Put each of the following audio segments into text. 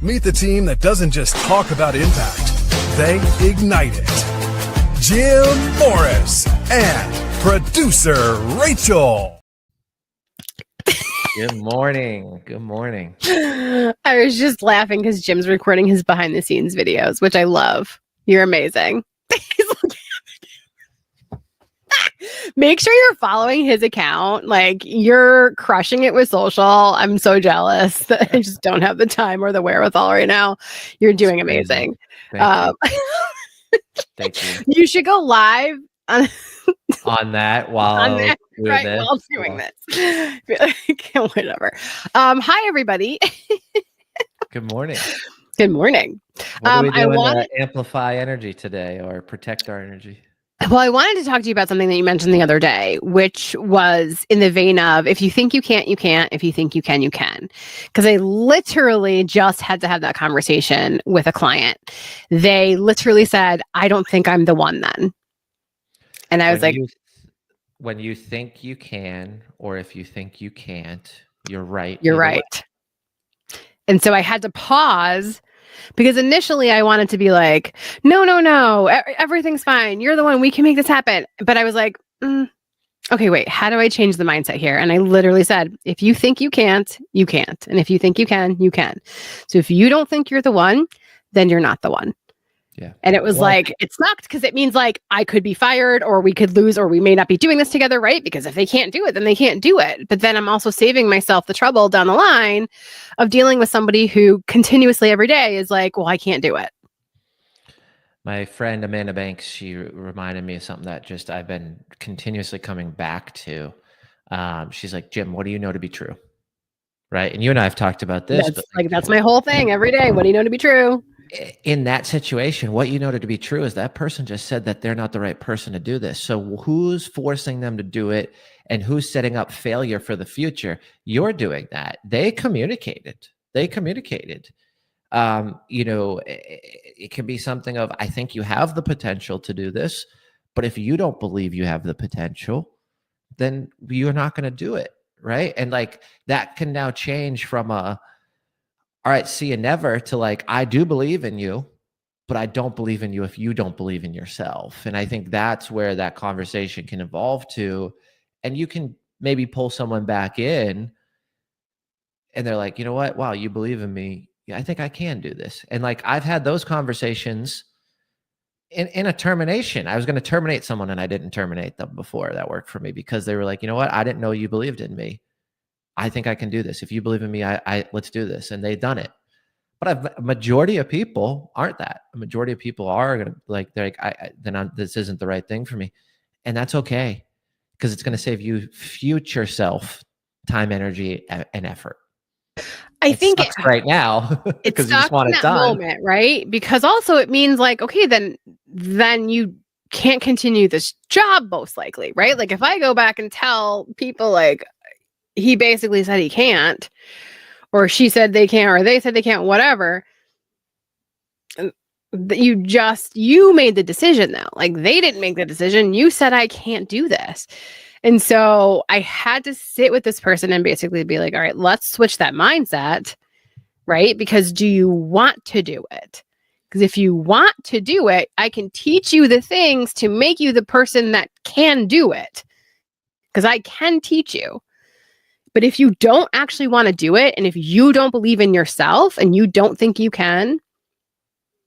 Meet the team that doesn't just talk about impact, they ignite it. Jim Morris and producer Rachel. Good morning. Good morning. I was just laughing because Jim's recording his behind the scenes videos, which I love. You're amazing. Make sure you're following his account. Like, you're crushing it with social. I'm so jealous that I just don't have the time or the wherewithal right now. You're doing amazing. Thank you. Thank you. You should go live on that while doing this. Whatever. Hi, everybody. Good morning. Good morning. What are we doing to amplify energy today or protect our energy? Well, I wanted to talk to you about something that you mentioned the other day, which was in the vein of, if you think you can't, you can't. If you think you can, you can. Because I literally just had to have that conversation with a client. They literally said, I don't think I'm the one then. And I was like, when you think you can, or if you think you can't, you're right. You're right. And so I had to pause. Because initially I wanted to be like, no, everything's fine. You're the one. We can make this happen. But I was like, okay, wait, how do I change the mindset here? And I literally said, if you think you can't, you can't. And if you think you can, you can. So if you don't think you're the one, then you're not the one. Yeah. And it was like, it sucked because it means like I could be fired or we could lose or we may not be doing this together, right? Because if they can't do it, then they can't do it. But then I'm also saving myself the trouble down the line of dealing with somebody who continuously every day is like, well, I can't do it. My friend Amanda Banks, she reminded me of something that just I've been continuously coming back to. She's like, Jim, what do you know to be true? Right. And you and I have talked about this. That's my whole thing every day. What do you know to be true? In that situation, what you know to be true is that person just said that they're not the right person to do this. So who's forcing them to do it and who's setting up failure for the future? You're doing that. They communicated. It can be something of, I think you have the potential to do this, but if you don't believe you have the potential, then you're not going to do it. Right. And like that can now change from all right, see you never to like, I do believe in you, but I don't believe in you if you don't believe in yourself. And I think that's where that conversation can evolve to. And you can maybe pull someone back in and they're like, you know what? Wow, you believe in me. Yeah, I think I can do this. And like, I've had those conversations in a termination. I was going to terminate someone and I didn't terminate them before. That worked for me because they were like, you know what? I didn't know you believed in me. I think I can do this. If you believe in me, let's do this. And they've done it. But a majority of people aren't that. A majority of people are going to this isn't the right thing for me. And that's okay. Because it's going to save you future self time, energy, and effort. I think it's right now because you just want it done. Moment, right? Because also it means like, okay, then you can't continue this job most likely, right? Like if I go back and tell people like, he basically said he can't, or she said they can't, or they said they can't, whatever. You made the decision though. Like they didn't make the decision. You said, I can't do this. And so I had to sit with this person and basically be like, all right, let's switch that mindset, right? Because do you want to do it? Because if you want to do it, I can teach you the things to make you the person that can do it. Because I can teach you. But if you don't actually want to do it, and if you don't believe in yourself and you don't think you can,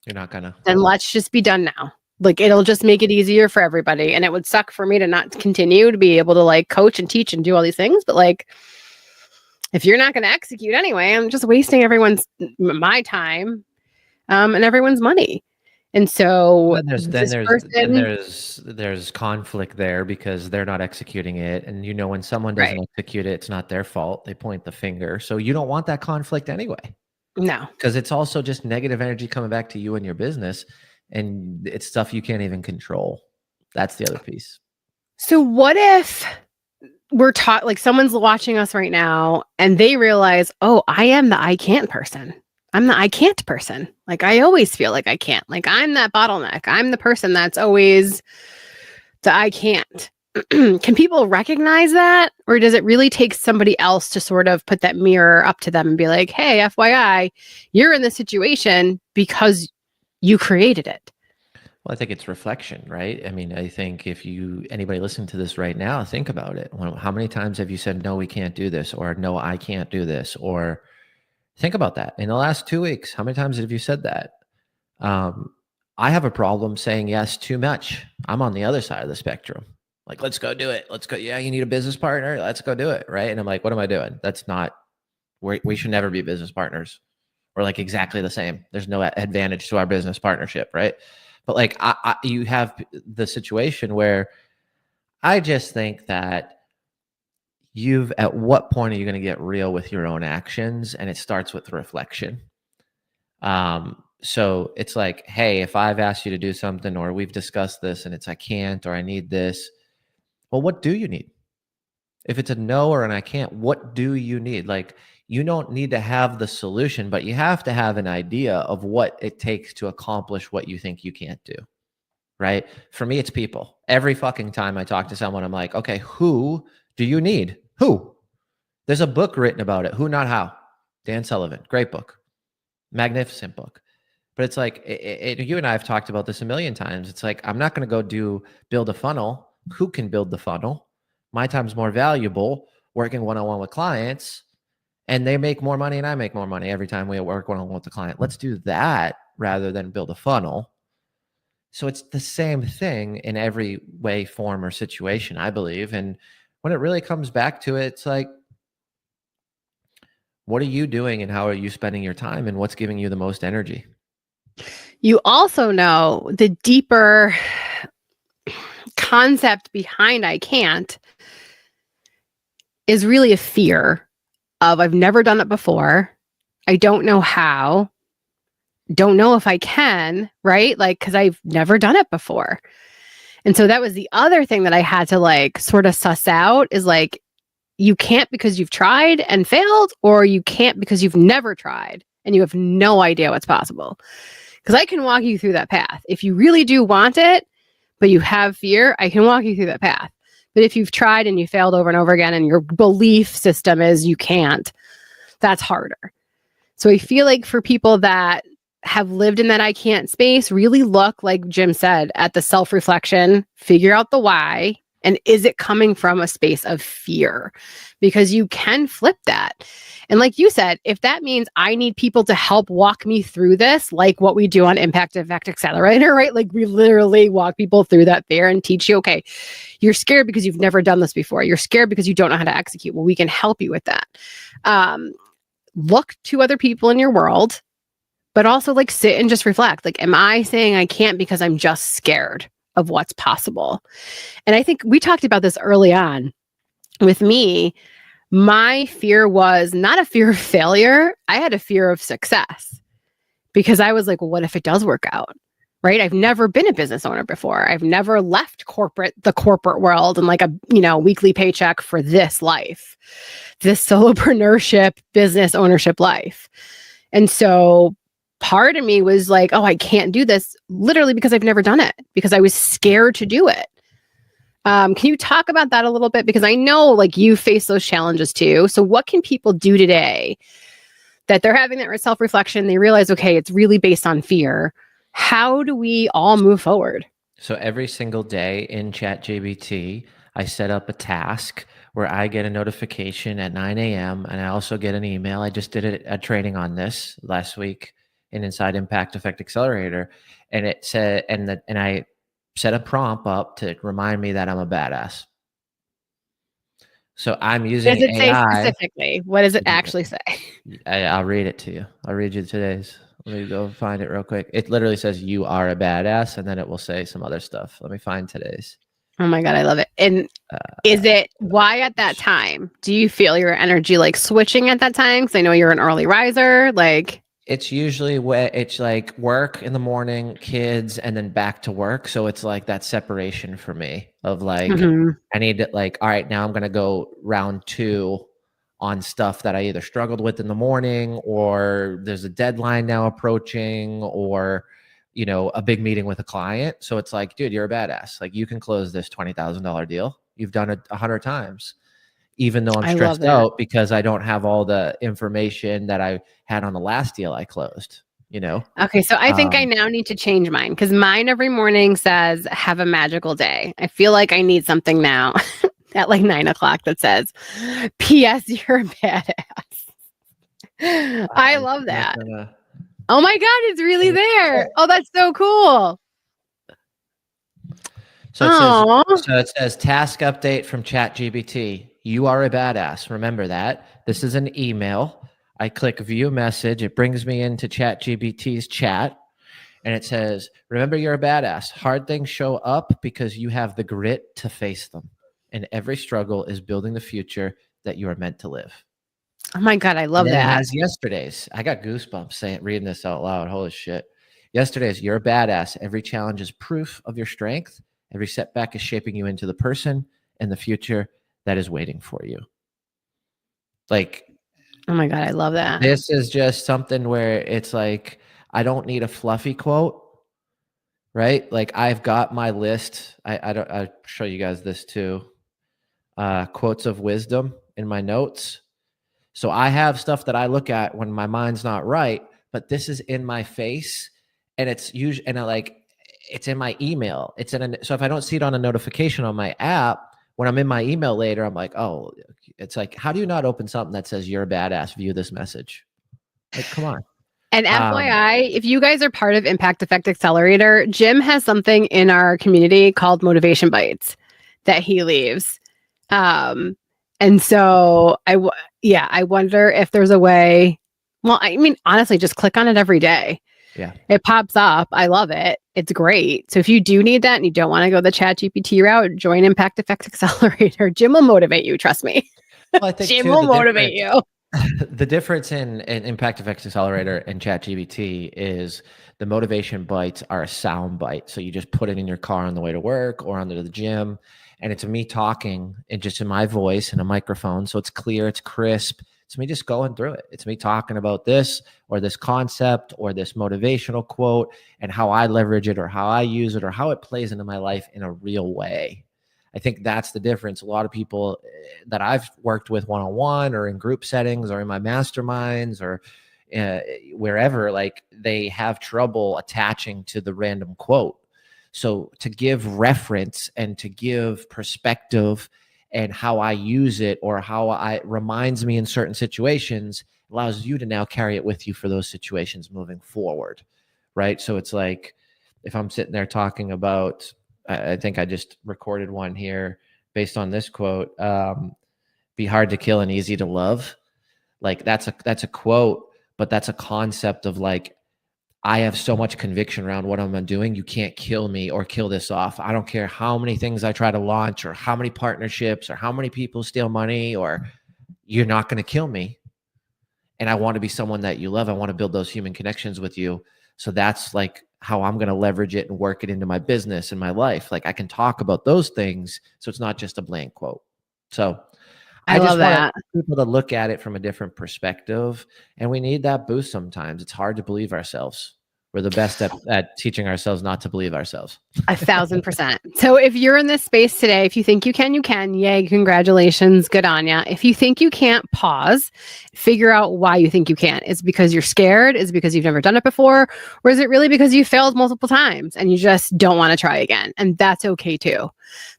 you're not gonna. Then let's just be done now. Like it'll just make it easier for everybody. And it would suck for me to not continue to be able to like coach and teach and do all these things. But like, if you're not going to execute anyway, I'm just wasting my time and everyone's money. And so there's conflict there because they're not executing it. And you know, when someone doesn't execute it, it's not their fault. They point the finger. So you don't want that conflict anyway. No. Because it's also just negative energy coming back to you and your business. And it's stuff you can't even control. That's the other piece. So what if we're taught, like someone's watching us right now and they realize, oh, I am the I can't person. I'm the I can't person. Like I always feel like I can't. Like I'm that bottleneck. I'm the person that's always the I can't. can people recognize that? Or does it really take somebody else to sort of put that mirror up to them and be like, hey, FYI, you're in this situation because you created it? Well, I think it's reflection, right? I mean, I think if anybody listening to this right now, think about it. How many times have you said, no, we can't do this, or no, I can't do this? Or think about that. In the last 2 weeks, how many times have you said that? I have a problem saying yes too much. I'm on the other side of the spectrum. Like, let's go do it. Let's go. Yeah, you need a business partner. Let's go do it. Right. And I'm like, what am I doing? That's not, we should never be business partners. We're like exactly the same. There's no advantage to our business partnership. Right. But like, you have the situation where I just think that at what point are you going to get real with your own actions? And it starts with reflection. So it's like, hey, if I've asked you to do something, or we've discussed this and it's, I can't, or I need this. Well, what do you need? If it's a no or an I can't, what do you need? Like, you don't need to have the solution, but you have to have an idea of what it takes to accomplish what you think you can't do. Right? For me, it's people. Every fucking time I talk to someone, I'm like, okay, who do you need? Who? There's a book written about it. Who, Not How. Dan Sullivan. Great book. Magnificent book. But it's like, you and I have talked about this a million times. It's like, I'm not going to go build a funnel. Who can build the funnel? My time's more valuable working one-on-one with clients, and they make more money and I make more money every time we work one-on-one with the client. Let's do that rather than build a funnel. So it's the same thing in every way, form, or situation, I believe. And when it really comes back to it, it's like, what are you doing and how are you spending your time and what's giving you the most energy? You also know the deeper concept behind I can't is really a fear of I've never done it before. I don't know how. Don't know if I can, right? Like, because I've never done it before. And so that was the other thing that I had to like sort of suss out is like, you can't because you've tried and failed, or you can't because you've never tried and you have no idea what's possible. Because I can walk you through that path. If you really do want it, but you have fear, I can walk you through that path. But if you've tried and you failed over and over again and your belief system is you can't, that's harder. So I feel like for people that have lived in that I can't space, really look, like Jim said, at the self-reflection, figure out the why, and is it coming from a space of fear? Because you can flip that. And like you said, if that means I need people to help walk me through this, like what we do on Impact Effect Accelerator, right? Like we literally walk people through that fear and teach you, okay, you're scared because you've never done this before. You're scared because you don't know how to execute. Well, we can help you with that. Look to other people in your world, but also like sit and just reflect. Like, am I saying I can't because I'm just scared of what's possible? And I think we talked about this early on with me. My fear was not a fear of failure. I had a fear of success because I was like, well, what if it does work out? Right? I've never been a business owner before. I've never left the corporate world and like a, weekly paycheck for this life, this solopreneurship, business ownership life. And so part of me was like, oh, I can't do this literally because I've never done it, because I was scared to do it. Can you talk about that a little bit? Because I know like you face those challenges too. So what can people do today that they're having that self-reflection? They realize, okay, it's really based on fear. How do we all move forward? So every single day in ChatGPT, I set up a task where I get a notification at 9 a.m. and I also get an email. I just did a training on this last week in Inside Impact Effect Accelerator. And it said, and I set a prompt up to remind me that I'm a badass. So I'm using AI. Does it say specifically? What does it actually say? I'll read it to you. I'll read you today's. Let me go find it real quick. It literally says you are a badass, and then it will say some other stuff. Let me find today's. Oh my God, I love it. And is it why at that time? Do you feel your energy like switching at that time? Because I know you're an early riser. Like, it's usually it's like work in the morning, kids, and then back to work. So it's like that separation for me of like, I need to like, all right, now I'm going to go round 2 on stuff that I either struggled with in the morning, or there's a deadline now approaching, or, a big meeting with a client. So it's like, dude, you're a badass. Like you can close this $20,000 deal. you've done it 100 times, even though I'm I love stressed that. out because I don't have all the information that I had on the last deal I closed, you know? Okay, so I think I now need to change mine because mine every morning says, have a magical day. I feel like I need something now at like 9 o'clock that says, P.S. You're a badass. I love that. Oh my God, it's really there. Oh, that's so cool. So it says task update from ChatGPT. You are a badass. Remember that. This is an email. I click view message. It brings me into ChatGPT's chat. And it says, remember, you're a badass. Hard things show up because you have the grit to face them. And every struggle is building the future that you are meant to live. Oh my God, I love that. It has yesterday's. I got goosebumps reading this out loud. Holy shit. Yesterday's, you're a badass. Every challenge is proof of your strength. Every setback is shaping you into the person and the future that is waiting for you. Like, oh my God, I love that. This is just something where it's like, I don't need a fluffy quote, right? Like I've got my list. I'll show you guys this too. Quotes of wisdom in my notes. So I have stuff that I look at when my mind's not right, but this is in my face and it's usually, and it's in my email. So if I don't see it on a notification on my app, when I'm in my email later, I'm like, oh, it's like, how do you not open something that says you're a badass, view this message? Like, come on. And FYI, if you guys are part of Impact Effect Accelerator, Jim has something in our community called Motivation Bites that he leaves. And so I wonder if there's a way. Well, I mean, honestly, just click on it every day. Yeah. It pops up. I love it. It's great. So if you do need that and you don't want to go the ChatGPT route, join Impact Effect Accelerator. Jim will motivate you. Trust me. Well, I think Jim will motivate you. The difference in Impact Effects Accelerator and ChatGPT is the motivation bites are a sound bite. So you just put it in your car on the way to work or on the gym. And it's me talking and just in my voice and a microphone. So it's clear, it's crisp. It's me just going through it. It's me talking about this or this concept or this motivational quote and how I leverage it or how I use it or how it plays into my life in a real way. I think that's the difference. A lot of people that I've worked with one-on-one or in group settings or in my masterminds or wherever, like they have trouble attaching to the random quote. So to give reference and to give perspective and how I use it or how it reminds me in certain situations allows you to now carry it with you for those situations moving forward, right? So it's like if I'm sitting there talking about, I think I just recorded one here based on this quote, be hard to kill and easy to love. Like that's a quote, but that's a concept of like, I have so much conviction around what I'm doing. You can't kill me or kill this off. I don't care how many things I try to launch or how many partnerships or how many people steal money, or you're not going to kill me. And I want to be someone that you love. I want to build those human connections with you. So that's like how I'm going to leverage it and work it into my business and my life. Like I can talk about those things. So it's not just a blank quote. So I just want people to look at it from a different perspective. And we need that boost sometimes. It's hard to believe ourselves. We're the best at teaching ourselves not to believe ourselves. 1,000%. So if you're in this space today, if you think you can, you can. Yay, congratulations. Good on ya. If you think you can't, pause. Figure out why you think you can't. Is it because you're scared? Is it because you've never done it before? Or is it really because you failed multiple times and you just don't want to try again? And that's okay too.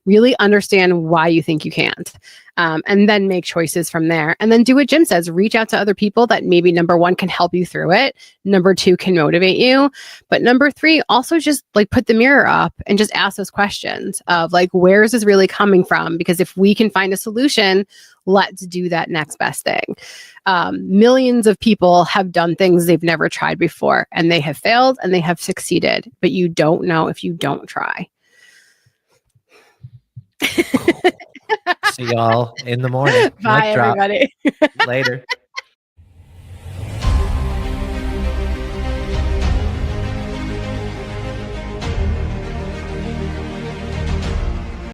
Really understand why you think you can't. And then make choices from there. And then do what Jim says, reach out to other people that maybe number one can help you through it. Number two can motivate you. But number three, also just like put the mirror up and just ask those questions of like, where is this really coming from? Because if we can find a solution, let's do that next best thing. Millions of people have done things they've never tried before and they have failed and they have succeeded, but you don't know if you don't try. See y'all in the morning. Bye, everybody. Later.